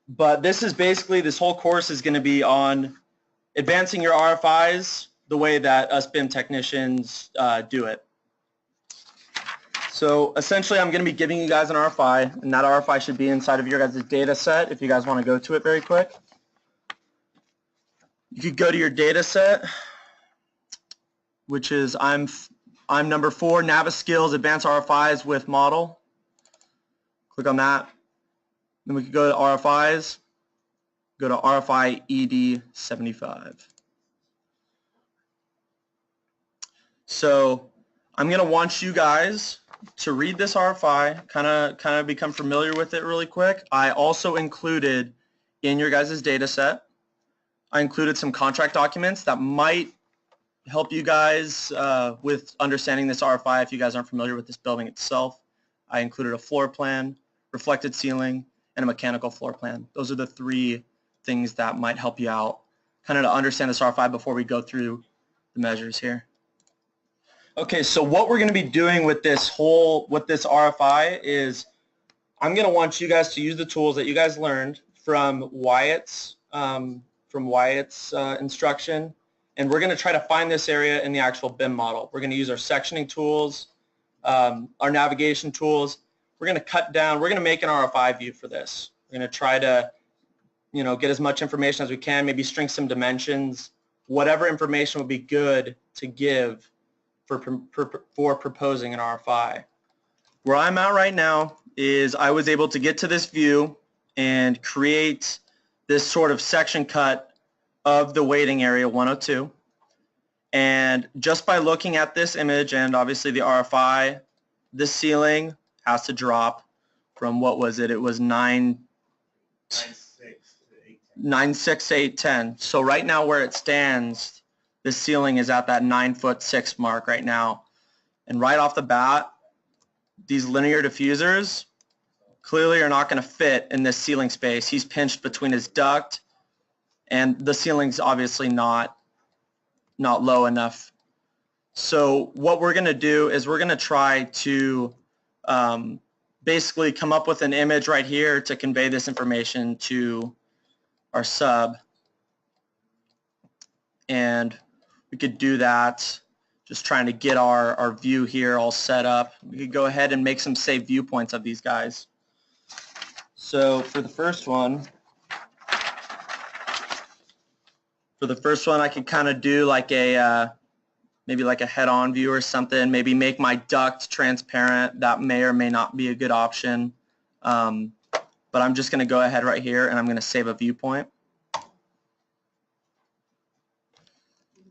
But this is basically, this whole course is going to be on advancing your RFIs the way that us BIM technicians do it. So essentially I'm going to be giving you guys an RFI, and that RFI should be inside of your guys' data set if you guys want to go to it very quick. You could go to your data set, which is I'm number 4, Naviskills Advanced RFIs with Model. Click on that. Then we could go to RFIs, go to RFI ED75. So I'm going to want you guys to read this RFI, kind of become familiar with it really quick. I also included in your guys' data set, I included some contract documents that might help you guys with understanding this RFI if you guys aren't familiar with this building itself. I included a floor plan, reflected ceiling, and a mechanical floor plan. Those are the 3 things that might help you out kind of to understand this RFI before we go through the measures here. Okay, so what we're going to be doing with this RFI is I'm going to want you guys to use the tools that you guys learned from Wyatt's instruction, and we're going to try to find this area in the actual BIM model. We're going to use our sectioning tools, our navigation tools. We're going to cut down, we're going to make an RFI view for this. We're going to try to, get as much information as we can, maybe string some dimensions, whatever information would be good to give for proposing an RFI. Where I'm at right now is I was able to get to this view and create this sort of section cut of the waiting area 102. And just by looking at this image and obviously the RFI, the ceiling has to drop from, what was it? It was 9.6 to 8.10. So right now where it stands, the ceiling is at that 9'6" mark right now. And right off the bat, these linear diffusers clearly are not going to fit in this ceiling space. He's pinched between his duct, and the ceiling's obviously not low enough. So what we're going to do is we're going to try to basically come up with an image right here to convey this information to our sub. And we could do that just trying to get our view here all set up. We could go ahead and make some saved viewpoints of these guys. So for the first one, I could kind of do like a maybe like a head-on view or something. Maybe make my duct transparent. That may or may not be a good option. But I'm just going to go ahead right here and I'm going to save a viewpoint.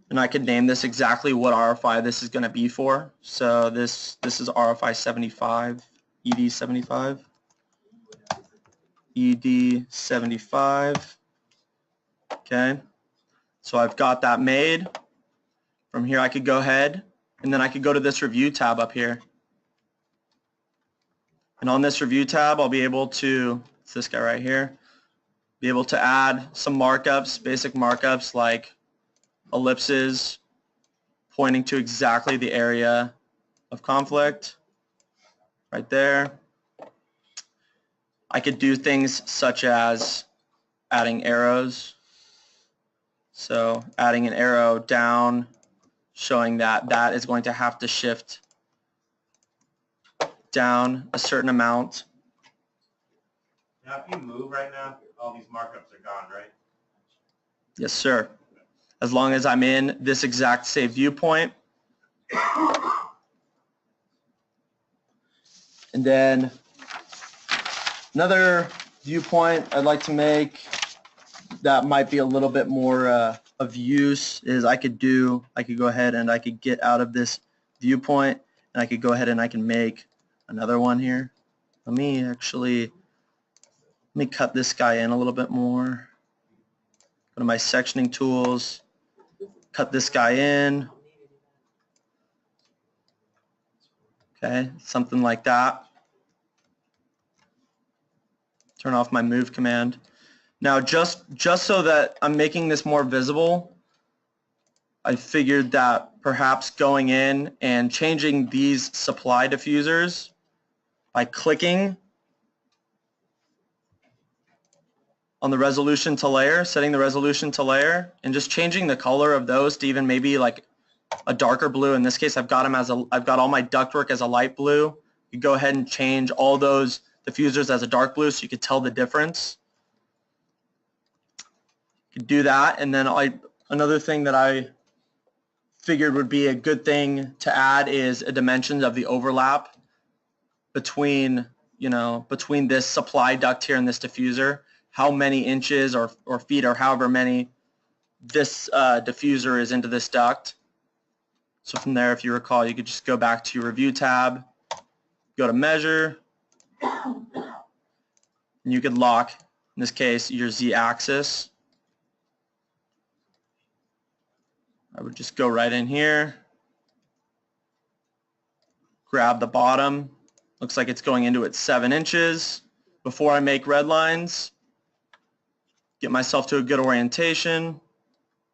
And I could name this exactly what RFI this is going to be for. So this is RFI 75, ED 75. ED 75. Okay. So I've got that made. From here I could go ahead and then I could go to this review tab up here. And on this review tab I'll be able to, it's this guy right here, be able to add some markups, basic markups like ellipses pointing to exactly the area of conflict right there. I could do things such as adding arrows. So adding an arrow down showing that that is going to have to shift down a certain amount. Now if you move right now, all these markups are gone, right? Yes, sir. As long as I'm in this exact save viewpoint. And then another viewpoint I'd like to make that might be a little bit more of use is I could go ahead and I could get out of this viewpoint and I could go ahead and I can make another one here. Let me cut this guy in a little bit more. Go to my sectioning tools. Cut this guy in. Okay, something like that. Turn off my move command. Now just so that I'm making this more visible, I figured that perhaps going in and changing these supply diffusers by clicking on the resolution to layer, setting the resolution to layer, and just changing the color of those to even maybe like a darker blue. In this case, I've got all my ductwork as a light blue. You go ahead and change all those diffusers as a dark blue so you could tell the difference. You could do that, and then another thing that I figured would be a good thing to add is a dimensions of the overlap between this supply duct here and this diffuser. How many inches or feet or however many this diffuser is into this duct. So from there, if you recall, you could just go back to your review tab, go to measure, and you could lock, in this case, your z-axis. I would just go right in here, grab the bottom. Looks like it's going into it 7 inches. Before I make red lines, get myself to a good orientation,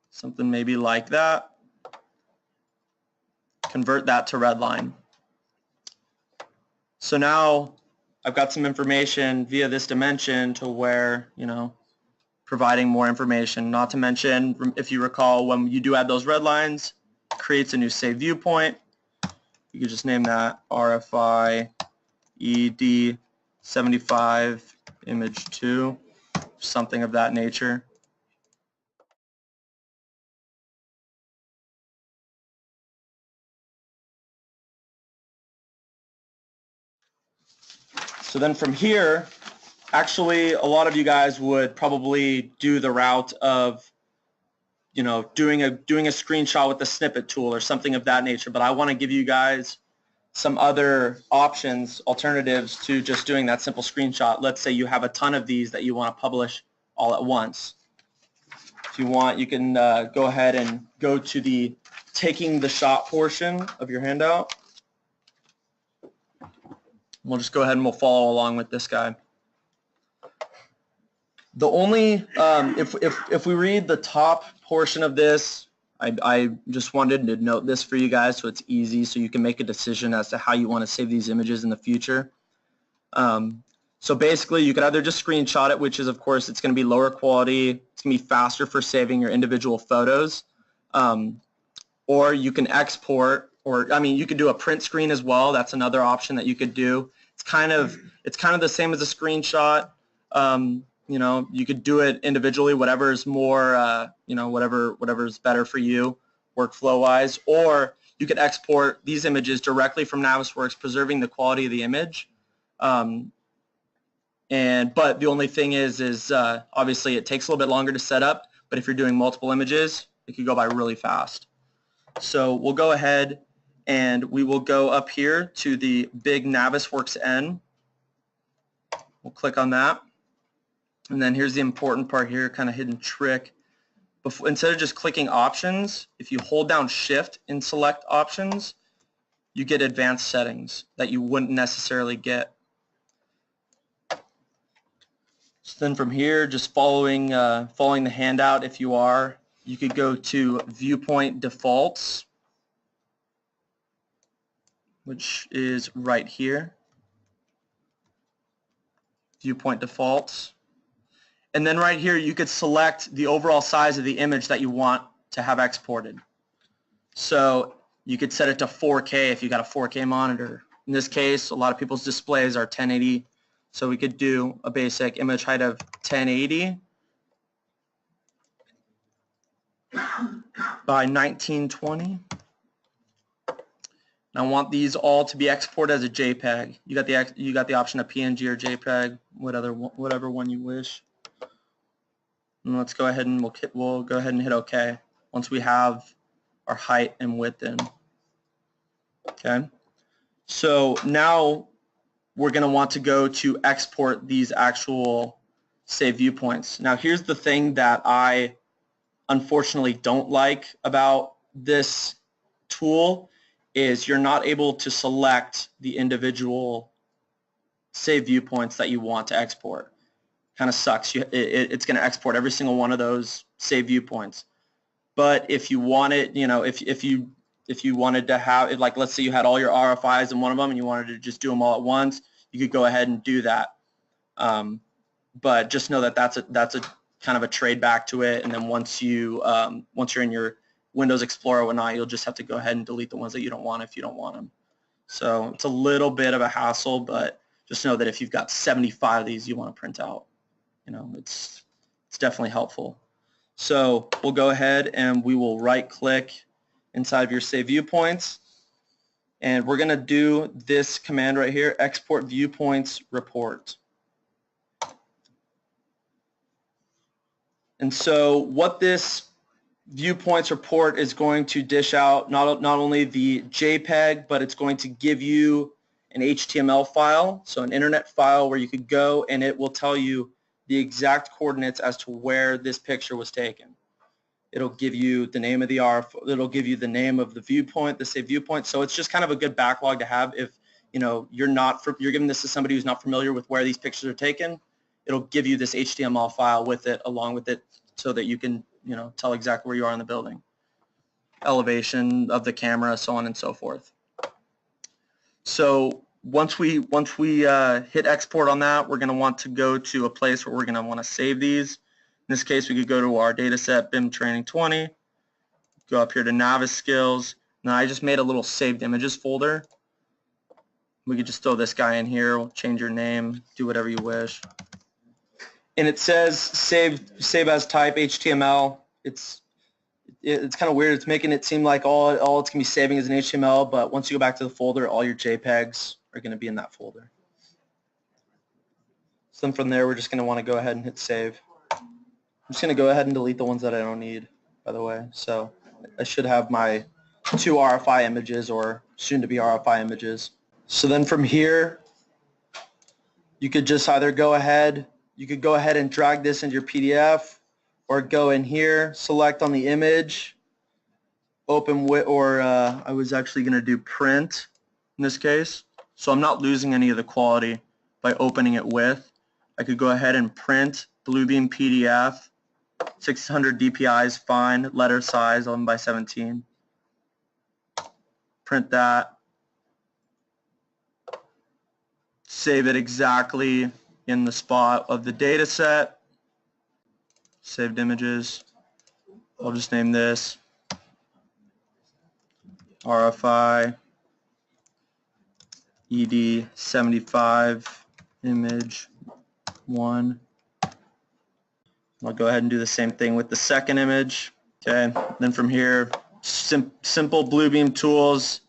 something maybe like that. Convert that to red line. So now I've got some information via this dimension to where, providing more information. Not to mention, if you recall, when you do add those red lines, it creates a new save viewpoint. You could just name that RFI ED 75 image 2, something of that nature. So then from here, actually a lot of you guys would probably do the route of doing a screenshot with the snippet tool or something of that nature, but I want to give you guys some other options, alternatives to just doing that simple screenshot. Let's say you have a ton of these that you want to publish all at once. If you want, you can go ahead and go to the taking the shot portion of your handout. We'll just go ahead and we'll follow along with this guy. The only, if we read the top portion of this, I just wanted to note this for you guys so it's easy so you can make a decision as to how you want to save these images in the future. So basically you could either just screenshot it, which is of course it's going to be lower quality, it's going to be faster for saving your individual photos, or you can export, or you could do a print screen as well. That's another option that you could do. It's kind of the same as a screenshot. You could do it individually, whatever is more, whatever is better for you workflow-wise, or you could export these images directly from Navisworks, preserving the quality of the image. But the only thing is obviously it takes a little bit longer to set up, but if you're doing multiple images, it could go by really fast. So we'll go ahead and we will go up here to the big Navisworks N. We'll click on that. And then here's the important part here, kind of hidden trick. Instead of just clicking options, if you hold down shift and select options, you get advanced settings that you wouldn't necessarily get. So then from here, just following the handout, if you are, you could go to Viewpoint Defaults, which is right here. Viewpoint Defaults. And then right here, you could select the overall size of the image that you want to have exported. So you could set it to 4K if you got a 4K monitor. In this case, a lot of people's displays are 1080. So we could do a basic image height of 1080 by 1920. And I want these all to be exported as a JPEG. You got the option of PNG or JPEG, whatever one you wish. And let's go ahead and we'll go ahead and hit OK once we have our height and width in. Okay. So now we're going to want to go to export these actual save viewpoints. Now here's the thing that I unfortunately don't like about this tool is you're not able to select the individual save viewpoints that you want to export. Kind of sucks. It's going to export every single one of those save viewpoints. But if you wanted, if you wanted to have it, like let's say you had all your RFIs in one of them and you wanted to just do them all at once, you could go ahead and do that. but just know that that's a kind of a trade back to it. And then once you're in your Windows Explorer or whatnot, you'll just have to go ahead and delete the ones that you don't want if you don't want them. So it's a little bit of a hassle, but just know that if you've got 75 of these you want to print out, it's definitely helpful. So we'll go ahead and we will right click inside of your Save Viewpoints, and we're going to do this command right here, Export Viewpoints Report. And so what this Viewpoints report is going to dish out not only the JPEG, but it's going to give you an HTML file, so an internet file where you could go and it will tell you the exact coordinates as to where this picture was taken. It'll give you the name of the it'll give you the name of the viewpoint, the Save Viewpoint. So it's just kind of a good backlog to have if you're giving this to somebody who's not familiar with where these pictures are taken. It'll give you this HTML file with it, along with it, so that you can tell exactly where you are in the building, elevation of the camera, so on and so forth. So once we hit export on that, we're going to want to go to a place where we're going to want to save these. In this case, we could go to our dataset BIM Training 20, go up here to Navis Skills. Now I just made a little saved images folder. We could just throw this guy in here. We'll change your name, do whatever you wish. And it says save as type HTML. It's kind of weird. It's making it seem like all it's going to be saving is an HTML, but once you go back to the folder, all your JPEGs are going to be in that folder. So then from there, we're just going to want to go ahead and hit save. I'm just going to go ahead and delete the ones that I don't need, by the way. So I should have my 2 RFI images, or soon-to-be RFI images. So then from here, you could just either go ahead and drag this into your PDF, or go in here, select on the image, open with, or I was actually going to do print in this case. So I'm not losing any of the quality by opening it with. I could go ahead and print Bluebeam PDF, 600 DPI is fine, letter size 11 by 17. Print that. Save it exactly in the spot of the data set. Saved images. I'll just name this RFI ED 75 image 1. I'll go ahead and do the same thing with the second image. Okay, then from here, simple Bluebeam tools.